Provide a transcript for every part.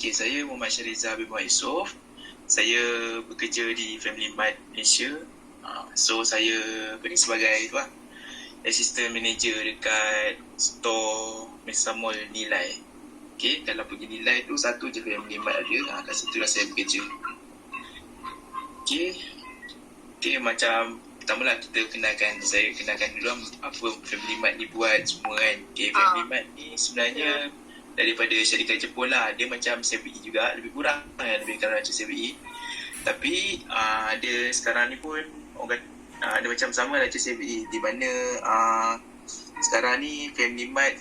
Okay, saya Muhammad Syariza bin Yusof. Saya bekerja di Family Mart Malaysia. So saya sebagai assistant manager dekat store Mesa Mall Nilai. Okay, kalau pergi Nilai tu satu je Family Mart ada. Kat situ lah saya bekerja. Okay, macam pertama lah saya kenalkan dulu apa Family Mart ni buat semua kan. Okay, Family Mart ni sebenarnya daripada syarikat Jepun lah. Dia macam CBE juga, lebih kurang lebih kurang macam CBE. Tapi dia sekarang ni pun dia macam sama lah macam CBE, di mana sekarang ni Family Mart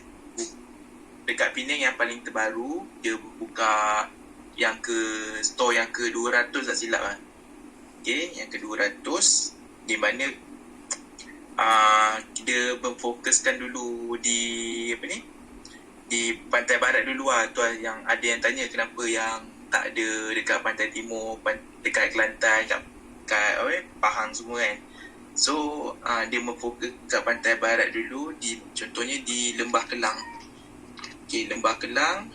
dekat Penang yang paling terbaru, dia buka store yang ke-200 tak silap lah. Okay, yang ke-200, di mana dia memfokuskan dulu di di pantai barat dulu lah. Tu yang ada yang tanya kenapa yang tak ada dekat pantai timur, dekat Kelantan, kat Pahang semua kan. So dia memfokus kat pantai barat dulu, contohnya di Lembah Kelang. Okay, Lembah Kelang.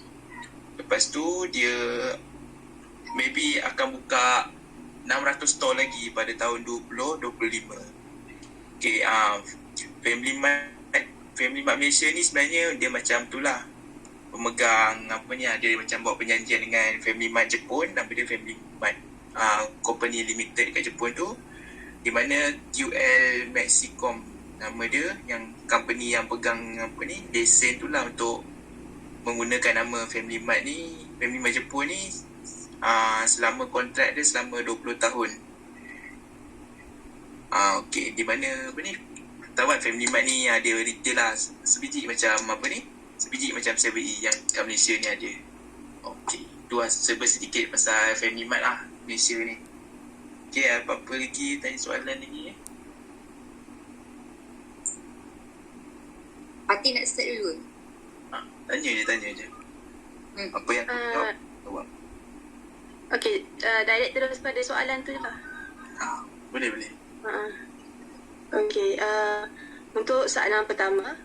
Lepas tu dia maybe akan buka 600 store lagi pada tahun 2025. Okay, Family Mart Malaysia ni sebenarnya dia macam tu lah, pemegang dia macam buat perjanjian dengan Family Mart Jepun. Nama dia Family Mart Company Limited kat Jepun tu, di mana QL Maxicom nama dia, yang company yang pegang lesen tu lah untuk menggunakan nama Family Mart ni. Family Mart Jepun ni selama kontrak dia selama 20 tahun. Okay, di mana tahu kan Family Mart ni ada retail lah, sebiji macam sebiji macam CBE yang kat Malaysia ni ada. Okay, tu lah sedikit pasal Family Mart lah Malaysia ni. Okay, apa-apa lagi, tanya soalan lagi Hati nak start dulu? Tanya je. Apa yang jawab? Okay, direct terus pada soalan tu je lah. Boleh. Okay, untuk soalan pertama,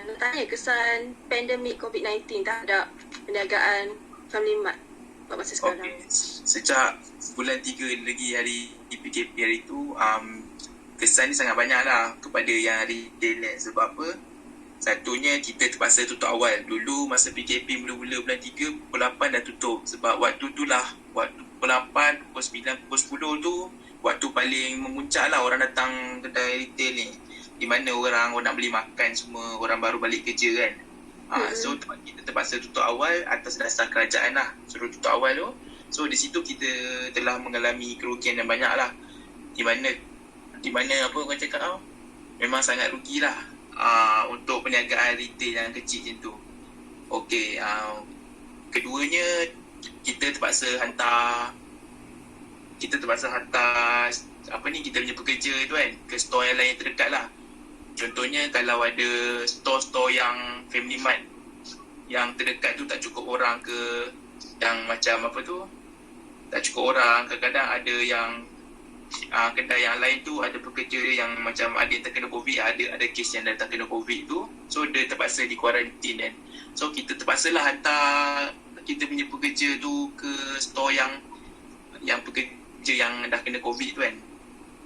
nak tanya kesan pandemik COVID-19 terhadap perniagaan Family Mart pada masa sekarang. Okay, sejak bulan 3 lagi hari PKP hari tu, kesan ni sangat banyak lah kepada yang retail ni. Sebab apa? Satunya, kita terpaksa tutup awal. Dulu masa PKP mula-mula bulan 3, pukul 8 dah tutup. Sebab waktu tu lah, waktu pukul 8, pukul 9, pukul 10 tu waktu paling memuncak lah orang datang kedai retail ni, di mana orang nak beli makan semua, orang baru balik kerja kan. So kita terpaksa tutup awal atas dasar kerajaan lah, suruh tutup awal tu. So di situ kita telah mengalami kerugian yang banyak lah, di mana apa orang cakap memang sangat rugi lah untuk perniagaan retail yang kecil macam tu. Okay, keduanya kita terpaksa hantar kita punya pekerja tu kan ke store yang lain terdekat lah. Contohnya kalau ada store-store yang Family Mart yang terdekat tu tak cukup orang ke, yang macam tak cukup orang, kadang-kadang ada yang kedai yang lain tu ada pekerja yang macam ada yang terkena COVID, ada kes yang dah terkena COVID tu, so dia terpaksa di kuarantin kan. So kita terpaksa lah hantar kita punya pekerja tu ke store yang pekerja yang dah kena COVID tu kan.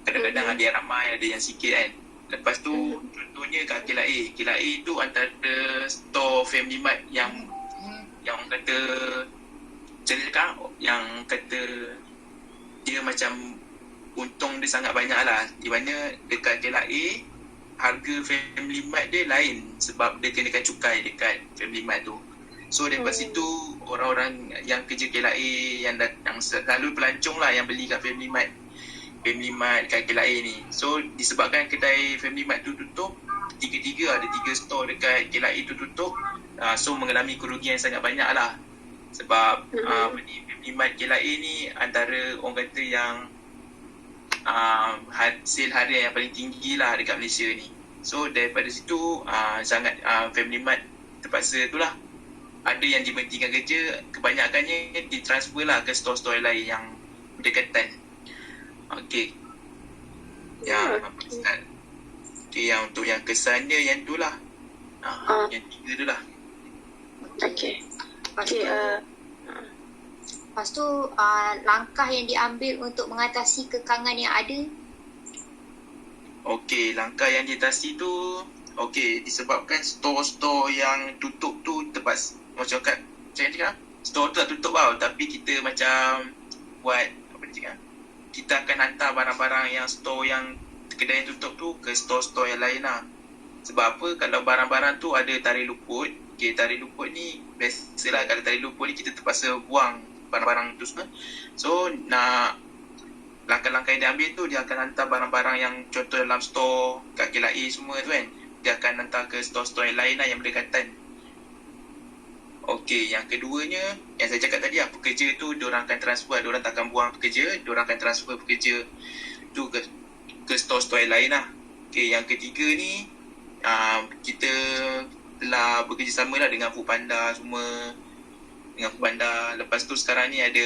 Kadang-kadang ada yang ramai, ada yang sikit kan. Lepas tu contohnya kat KLA tu antara store Family Mart yang kata yang kata dia macam untung dia sangat banyak lah, di mana dekat KLA harga Family Mart dia lain sebab dia kenakan cukai dekat Family Mart tu. So daripada situ orang-orang yang kerja KLA yang selalu pelancong lah yang beli kat Family Mart kat KLA ni. So disebabkan kedai Family Mart tu tutup, ada 3 store dekat KLA tu tutup, so mengalami kerugian sangat banyak lah. Sebab Family Mart KLA ni antara orang kata yang hasil harian yang paling tinggi lah dekat Malaysia ni. So daripada situ sangat Family Mart terpaksa tu lah, ada yang diberhentikan kerja, kebanyakannya ditransfer lah ke store-store lain yang berdekatan. Okay. Yang untuk yang kesannya yang tu lah. Yang 3 tu lah. Okay. Lepas tu langkah yang diambil untuk mengatasi kekangan yang ada. Okey, langkah yang diatasi tu disebabkan store-store yang tutup tu terpaksa macam cakap store tu dah tutup tau, tapi kita macam buat apa ni cakap, kita akan hantar barang-barang yang store yang kedai yang tutup tu ke store-store yang lain lah. Sebab apa? Kalau barang-barang tu ada tarikh luput, tarikh luput ni biasalah, kalau tarikh luput ni kita terpaksa buang barang-barang tu semua. So nak langkah-langkah yang dia ambil tu, dia akan hantar barang-barang yang contoh dalam store kat KLIA semua tu kan, dia akan hantar ke store-store yang lain lah yang berdekatan. Okey, yang keduanya yang saya cakap tadi lah, pekerja tu diorang akan transfer, diorang tak akan buang pekerja, diorang akan transfer pekerja tu ke store-store yang lain lah. Okey, yang ketiga ni kita telah bekerjasama lah dengan Foodpanda semua, dengan Foodpanda. Lepas tu sekarang ni ada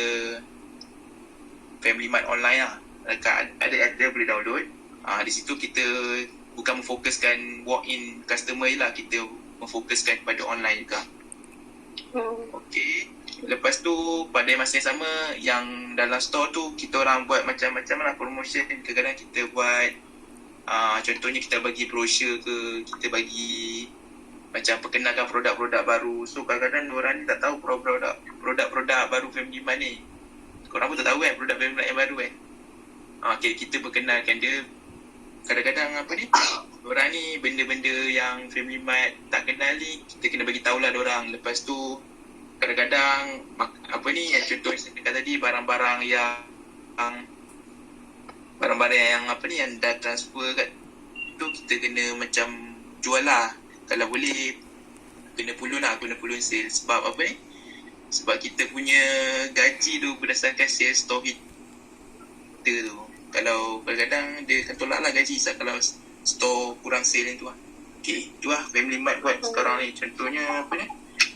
Family Mart online lah, ada app dia boleh download. Di situ kita bukan memfokuskan walk-in customer je lah, kita memfokuskan kepada online juga. Okey, lepas tu pada masa yang sama, yang dalam store tu kita orang buat macam-macam lah promotion. Kadang-kadang kita buat contohnya kita bagi brochure ke, kita bagi macam perkenalkan produk-produk baru. So kadang-kadang orang ni tak tahu produk-produk baru Family Mart ni. Korang pun tak tahu kan produk Family Mart yang baru kan. Okay, kita perkenalkan dia. Kadang-kadang orang ni benda-benda yang Family Mart tak kenal ni, kita kena bagi tahulah diorang. Lepas tu kadang-kadang yang contoh saya cakap tadi, barang-barang yang yang dah transfer kat tu, kita kena macam jual lah. Kalau boleh kena pulun sale. Sebab sebab kita punya gaji tu berdasarkan sales store kita tu. Kalau kadang-kadang dia akan tolak lah gaji kalau store kurang sale yang tu lah. Okay, tu lah Family Mart buat sekarang ni. Contohnya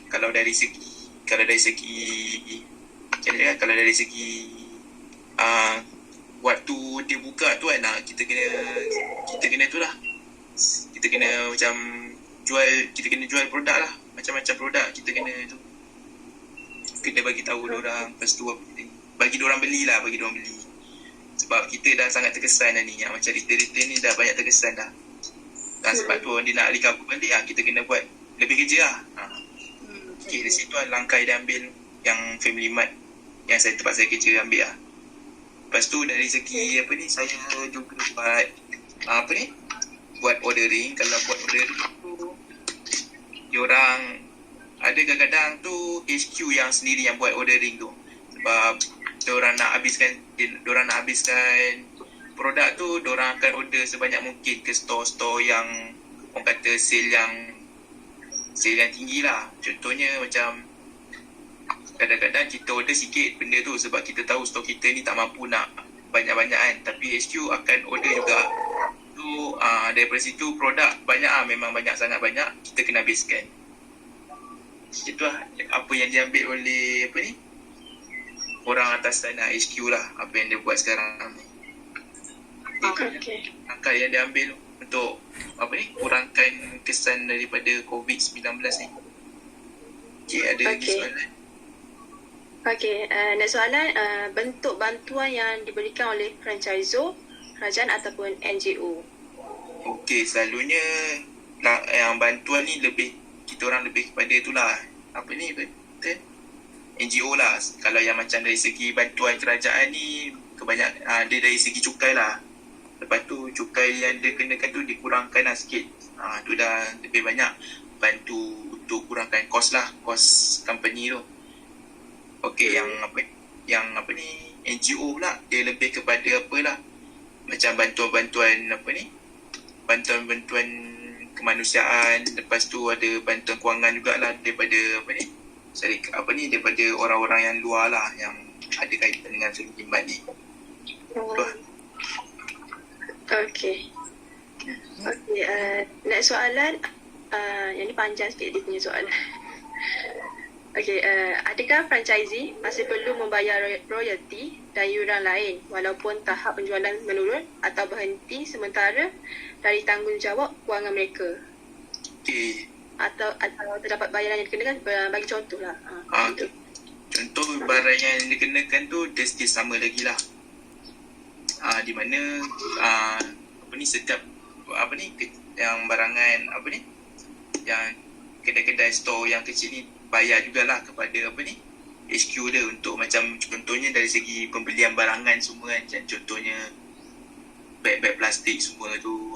kalau dari segi waktu dia buka tu kan, kita kena tu lah, kita kena macam jual produk lah, macam-macam produk kita kena bagi tahu diorang. Lepas tu bagi diorang beli. Sebab kita dah sangat terkesan dah ni, macam retail ni dah banyak terkesan dah. Sebab tu dia nak recover balik, kita kena buat lebih kerja lah. Okay, dari situ lah langkah yang diambil yang Family Mart yang saya terpaksa kerja ambil lah. Lepas tu dari segi saya juga buat buat ordering. Kalau buat ordering tu, diorang ada kadang-kadang tu HQ yang sendiri yang buat ordering tu. Sebab diorang nak habiskan produk tu, diorang akan order sebanyak mungkin ke store-store yang orang kata sale yang tinggi lah. Contohnya macam kadang-kadang kita order sikit benda tu sebab kita tahu stok kita ni tak mampu nak banyak-banyak kan, tapi HQ akan order juga tu. Daripada situ produk banyak memang sangat banyak, kita kena habiskan. Itulah apa yang diambil oleh orang atasan HQ lah, apa yang dia buat sekarang ni. Langkah yang dia ambil untuk kurangkan kesan daripada COVID-19 ni. Okay, ada lagi soalan? Okey, next soalan, bentuk bantuan yang diberikan oleh franchisor, kerajaan ataupun NGO. Okey, selalunya yang bantuan ni kita orang lebih kepada itulah NGO lah. Kalau yang macam dari segi bantuan kerajaan ni kebanyakan dia dari segi cukai lah. Lepas tu cukai yang dia kenakan tu dikurangkan lah sikit. Tu dah lebih banyak bantu untuk kurangkan kos company tu. Okey, yang NGO pula dia lebih kepada macam bantuan-bantuan bantuan-bantuan kemanusiaan. Lepas tu ada bantuan kewangan jugalah daripada daripada orang-orang yang luar lah, yang ada kaitan dengan Family Mart ni. Okey, next soalan, yang ni panjang sikit dia punya soalan. Okey, adakah franchisee masih perlu membayar royalty dan yuran lain walaupun tahap penjualan menurun atau berhenti sementara dari tanggungjawab kewangan mereka? Okey. Atau terdapat bayaran yang dikenakan, bagi contoh lah. Contoh barang syarat yang dikenakan tu dia still sama lagi lah. Di mana setiap yang barangan yang kedai-kedai store yang kecil ni bayar jugalah kepada HQ dia untuk macam contohnya dari segi pembelian barangan semua kan, macam contohnya beg-beg plastik semua tu,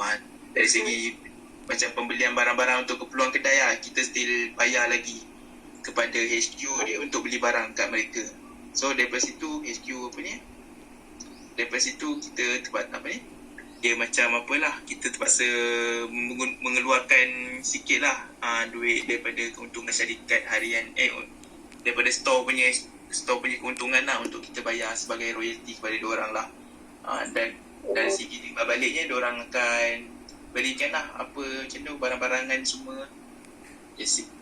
dari segi macam pembelian barang-barang untuk keperluan kedai lah, kita still bayar lagi kepada HQ dia untuk beli barang kat mereka. So daripada situ HQ daripada situ kita dia macam kita terpaksa mengeluarkan sikit lah duit daripada keuntungan syarikat harian, daripada store punya keuntungan lah, untuk kita bayar sebagai royalty kepada diorang lah. Dan dari segi timbal baliknya diorang akan berikan lah macam tu barang-barangan semua,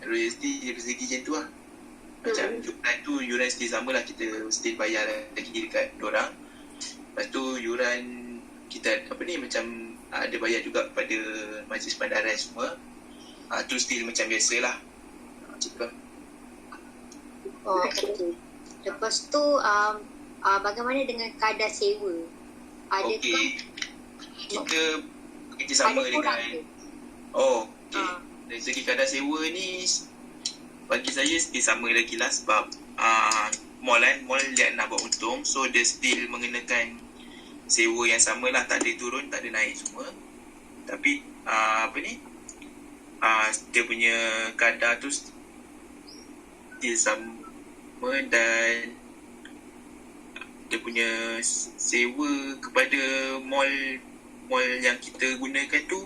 royalty dari segi macam tu lah. Macam yuran tu yuran still sama lah, kita still bayar lagi dekat diorang. Lepas tu yuran kita macam ada bayar juga kepada majlis bandaran semua. Tu still macam biasa lah. Macam tu. Okay. Lepas tu bagaimana dengan kadar sewa? Adakah kita kerjasama dengan okay. Dari segi kadar sewa ni bagi saya still sama lagi lah, sebab mall dia nak buat untung, so dia still mengenakan sewa yang sama lah, tak ada turun, tak ada naik semua. Tapi dia punya kadar tu still sama, dan dia punya sewa kepada mall yang kita gunakan tu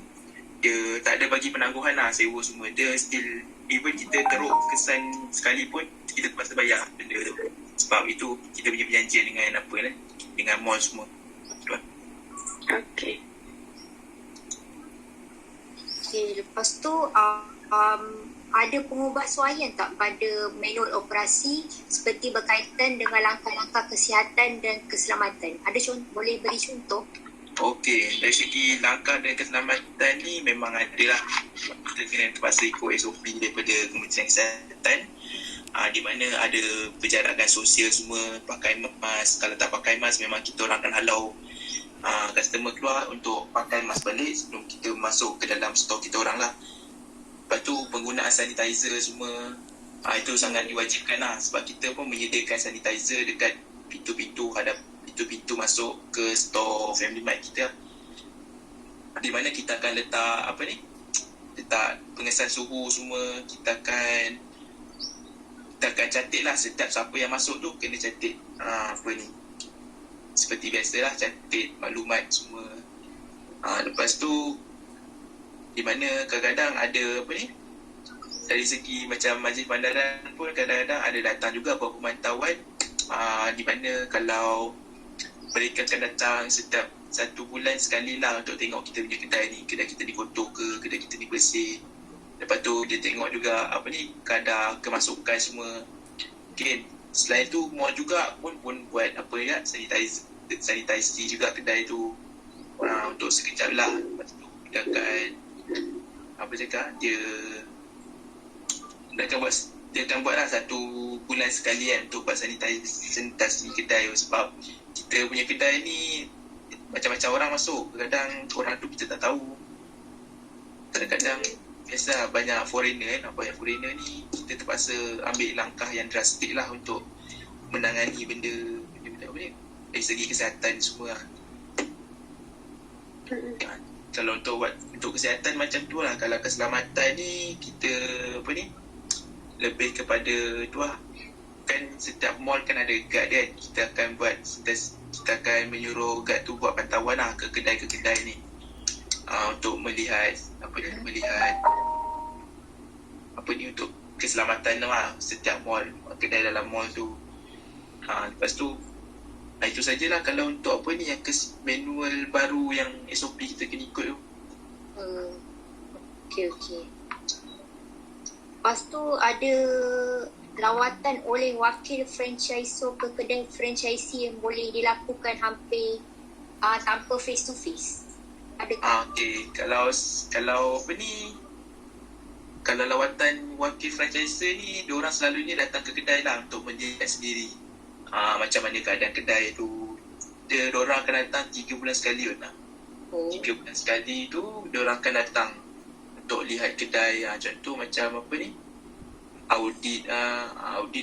dia tak ada bagi penangguhan lah sewa semua. Dia still, even kita teruk kesan sekalipun kita terpaksa bayar benda tu, sebab itu kita punya perjanjian dengan mall semua. Okay. Lepas tu ada pengubahsuaian tak pada manual operasi seperti berkaitan dengan langkah-langkah kesihatan dan keselamatan? Boleh beri contoh? Okey, dari segi langkah dan keselamatan ni memang ada lah. Kita kena terpaksa ikut SOP daripada Kementerian Kesihatan, di mana ada penjarakan sosial semua, pakai mask. Kalau tak pakai mask memang kita orang akan halau customer keluar untuk pakai mask balik sebelum kita masuk ke dalam store kita orang lah. Lepas tu penggunaan sanitizer semua, itu sangat diwajibkan lah, sebab kita pun menyediakan sanitizer dekat pintu-pintu masuk ke store Family Mart kita, di mana kita akan letak letak pengesan suhu semua. Kita akan catat lah setiap siapa yang masuk tu kena catat seperti biasalah, catat maklumat semua. Lepas tu di mana kadang-kadang ada dari segi macam majlis bandaran pun kadang-kadang ada datang juga buat pemantauan, di mana kalau mereka akan datang setiap 1 bulan sekali lah untuk tengok kita punya kedai ni, kedai kita ni kotor ke, kedai kita ni bersih. Lepas tu dia tengok juga kadar kemasukan semua. Okay. Selain tu mall juga pun buat sanitize juga kedai tu untuk sekejap lah. Lepas tu dia akan dia akan buat lah 1 bulan sekali kan untuk buat sanitasi kedai, sebab kita punya kedai ni macam-macam orang masuk. Kadang-kadang orang tu kita tak tahu. Kadang-kadang biasa banyak foreigner kan. Banyak foreigner ni kita terpaksa ambil langkah yang drastik lah untuk menangani benda dari segi kesihatan semua. Kalau untuk kesihatan macam tu lah. Kalau keselamatan ni kita lebih kepada tu lah. Kan setiap mall kan ada guard dia. Kita akan menyuruh guard tu buat pantauan lah ke kedai-kedai ni, untuk melihat untuk keselamatan lah setiap mall, kedai dalam mall tu. Lepas tu itu sajalah kalau untuk yang manual baru yang SOP kita kena ikut tu. Okey. Lepas tu ada lawatan oleh wakil franchisor ke kedai franchisee yang boleh dilakukan hampir tanpa face to face. Adakah? Okey, kalau kalau lawatan wakil franchisor ni, diorang selalunya datang ke kedai lah untuk melihat sendiri macam mana keadaan kedai tu. Diorang akan datang 3 bulan sekali lah. 3 bulan sekali tu diorang akan datang untuk lihat kedai. Contoh macam apa ni, audit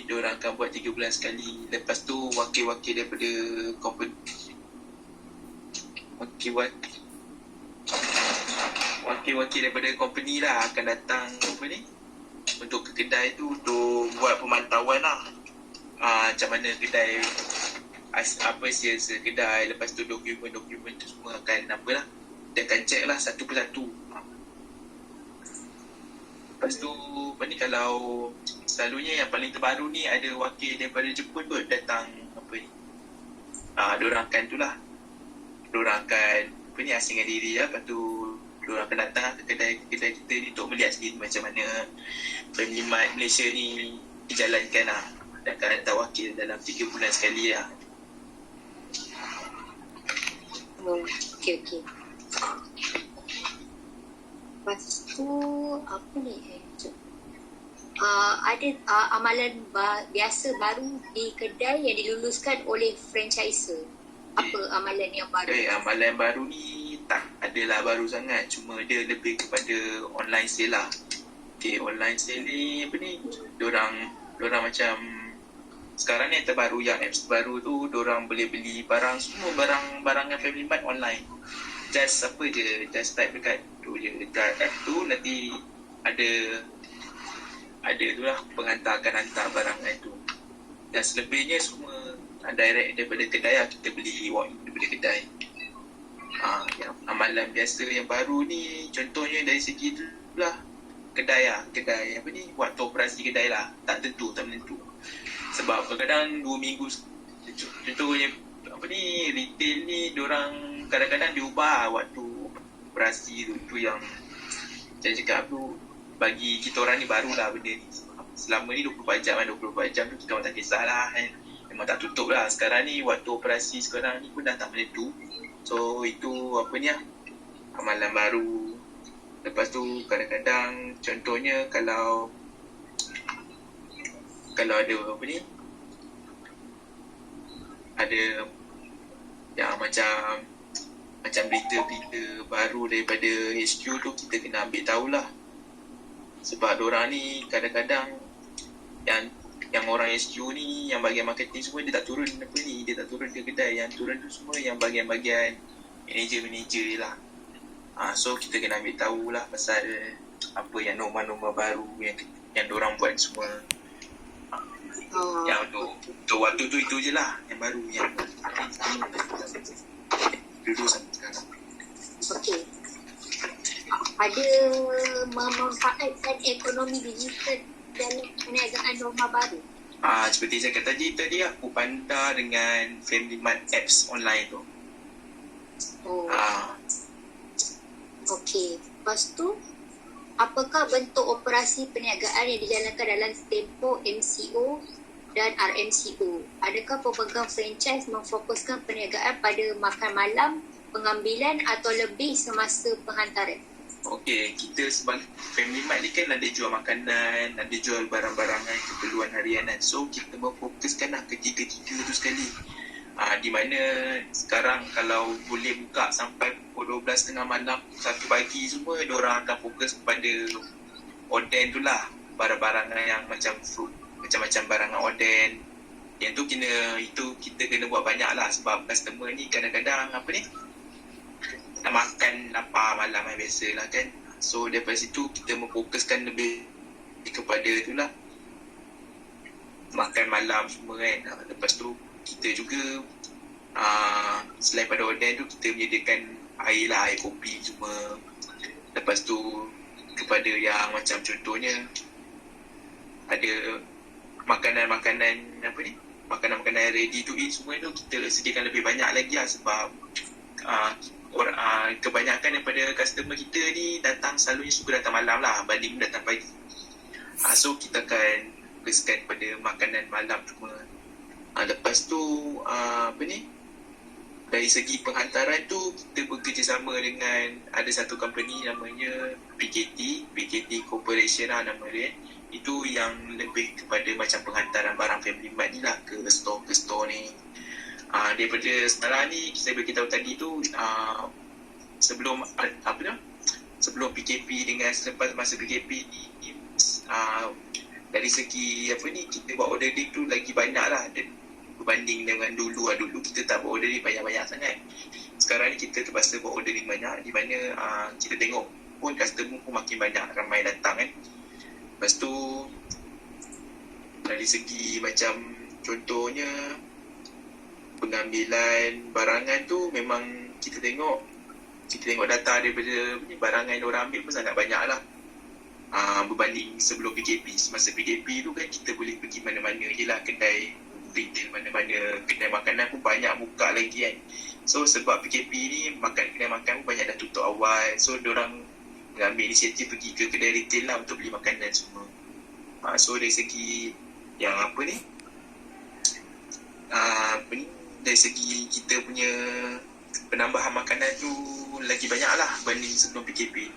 diorang akan buat 3 bulan sekali. Lepas tu wakil-wakil daripada company, wakil-wakil daripada company lah akan datang apa ni, untuk ke kedai tu untuk buat pemantauan lah. Macam mana kedai, apa sia-sia kedai. Lepas tu dokumen tu semua akan apalah, dia akan check lah satu persatu. Lepas tu apa ni, kalau selalunya yang paling terbaru ni ada wakil daripada Jepun kot datang apa ni. Diorang akan tu lah, diorang akan apa ni, asingkan diri lah. Lepas tu diorang akan datang ke kedai kita ni untuk melihat sendiri macam mana Family Mart Malaysia ni dijalankan lah. Dan akan datang wakil dalam 3 bulan sekali lah. Okay. Lepas tu apa ni ada amalan biasa baru di kedai yang diluluskan oleh franchiser. Apa amalan yang baru? Amalan baru ni tak adalah baru sangat, cuma dia lebih kepada online sale lah. Online sale ni apa ni, diorang macam sekarang ni yang terbaru, yang apps baru tu, diorang boleh beli barang, semua barang-barang yang Family Mart online. Just type dekat tu je, dekat app tu nanti ada tu lah, pengantar akan hantar barang tu. Dan selebihnya semua direct daripada kedai lah, kita beli walk daripada kedai. Yang amalan biasa yang baru ni, contohnya dari segi tu lah, kedai apa ni, waktu operasi kedai lah, tak menentu. Sebab kadang-kadang 2 minggu, contohnya apa ni, retail ni diorang kadang-kadang diubah waktu operasi tu yang saya cakap tu. Bagi kita orang ni barulah benda ni. Selama ni 24 jam tu kita orang tak kisahlah kan. Memang tak tutup lah. Sekarang ni waktu operasi sekarang ni pun dah tak menentu. So itu apa ni lah, amalan baru. Lepas tu kadang-kadang contohnya kalau ada apa ni, ada yang macam berita-berita baru daripada HQ tu, kita kena ambil tahulah. Sebab diorang ni kadang-kadang yang orang HQ ni, yang bahagian marketing semua, dia tak turun dia tak turun ke kedai. Yang turun tu semua yang bahagian-bahagian manager lah. So kita kena ambil tahulah pasal apa yang norma-norma baru yang diorang buat semua. Yang untuk waktu tu itu je lah yang baru, yang dulu sampai sekarang. Okey. Ada memanfaatkan ekonomi digital dalam perniagaan norma baru. Seperti saya kata tadi aku pandai dengan Family Mart apps online tu. Okey. Lepas tu, apakah bentuk operasi perniagaan yang dijalankan dalam tempoh MCO dan RMCO? Adakah pemegang franchise memfokuskan perniagaan pada makan malam, pengambilan atau lebih semasa penghantaran? Okey, kita sebagai Family Mart ni kan ada jual makanan, ada jual barang-barangan keperluan harianan. So kita memfokuskanlah ketiga-tiga tu sekali. Di mana sekarang kalau boleh buka sampai pukul 12.30 malam, 1 pagi semua, diorang akan fokus kepada oden tu lah. Barang-barangan yang macam fruit, macam-macam barangan oden. Yang tu kita kena buat banyak lah, sebab customer ni kadang-kadang apa ni, nak makan lapar malam yang biasa lah kan. So daripada situ kita memfokuskan lebih kepada tu lah, makan malam semua kan. Lepas tu kita juga selain pada oden tu, kita menyediakan air lah, air kopi semua. Lepas tu kepada yang macam contohnya ada makanan-makanan apa ni, makanan-makanan ready to eat semua tu, kita sediakan lebih banyak lagi lah. Sebab kebanyakan daripada customer kita ni selalunya suka datang malam lah banding datang pagi. So kita akan fokuskan pada makanan malam semua. Lepas tu apa ni, dari segi penghantaran tu kita bekerjasama dengan ada satu company namanya PKT Corporation lah nama dia. Itu yang lebih kepada macam penghantaran barang Family Mart ni lah ke store daripada sekarang ni saya beritahu tadi tu sebelum sebelum PKP dengan selepas masa PKP ni dari segi kita buat ordering tu lagi banyak lah berbanding dengan dulu kita tak buat ordering banyak-banyak sangat. Sekarang ni kita terpaksa buat ordering banyak, di mana kita tengok pun customer pun makin banyak, ramai datang kan. Lepas tu dari segi macam contohnya pengambilan barangan tu memang kita tengok data daripada barangan yang orang ambil pun sangat banyak lah. Berbanding sebelum PKP. Semasa PKP tu kan kita boleh pergi mana-mana je lah, kedai retail mana-mana, kedai makanan pun banyak buka lagi kan. So sebab PKP ni kedai makan pun banyak dah tutup awal. So diorang ambil inisiatif pergi ke kedai retail lah untuk beli makanan semua. So dari segi yang dari segi kita punya penambahan makanan tu lagi banyak lah berbanding sebelum PKP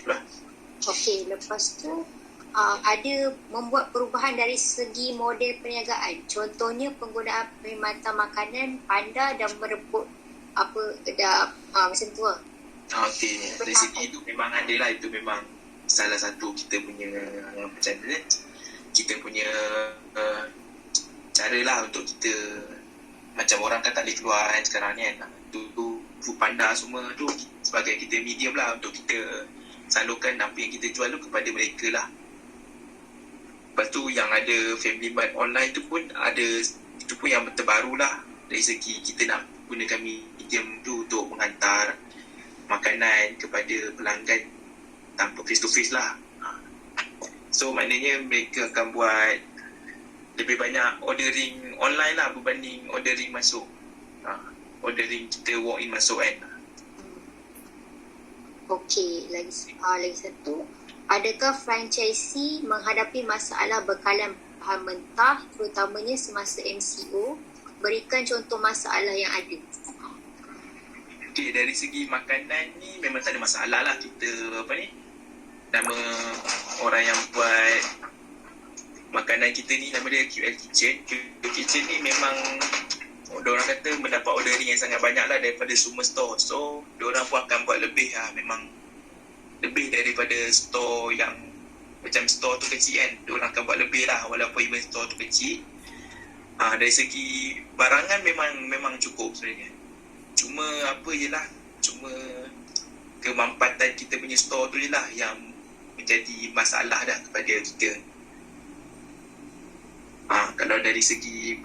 lah. Okey, lepas tu ada membuat perubahan dari segi model perniagaan. Contohnya penggunaan perkhidmatan makanan panda dan merebut macam tu lah. Okey, dari segi itu memang ada lah, itu memang salah satu kita punya macam mana kita punya cara lah untuk kita, macam orang kan tak boleh keluar kan sekarang ni kan. Tu Foodpanda semua tu sebagai kita medium lah untuk kita salurkan apa yang kita jual tu kepada mereka lah. Lepas tu yang ada Family Mart online tu pun ada, itu pun yang terbaru lah dari segi kita nak gunakan medium tu untuk menghantar makanan kepada pelanggan tanpa face to face lah. So maknanya mereka akan buat lebih banyak ordering online lah berbanding ordering masuk. Ordering kita walk in masuk kan. Okey, lagi satu. Adakah franchisee menghadapi masalah bekalan bahan mentah terutamanya semasa MCO? Berikan contoh masalah yang ada. Okey, dari segi makanan ni memang tak ada masalah lah. Kita nama orang yang buat makanan kita ni nama dia QL Kitchen. QL Kitchen ni memang diorang kata mendapat ordering yang sangat banyak lah daripada semua store. So diorang pun akan buat lebih lah, memang lebih daripada store yang macam store tu kecil kan. Diorang akan buat lebih lah walaupun even store tu kecil. Dari segi barangan memang cukup sebenarnya. Cuma cuma kemampatan kita punya store tu je lah yang menjadi masalah dah kepada kita. Kalau dari segi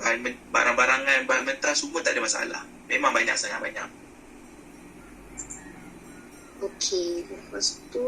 barang-barangan, bahan mentah semua tak ada masalah. Memang sangat banyak. Okey, lepas tu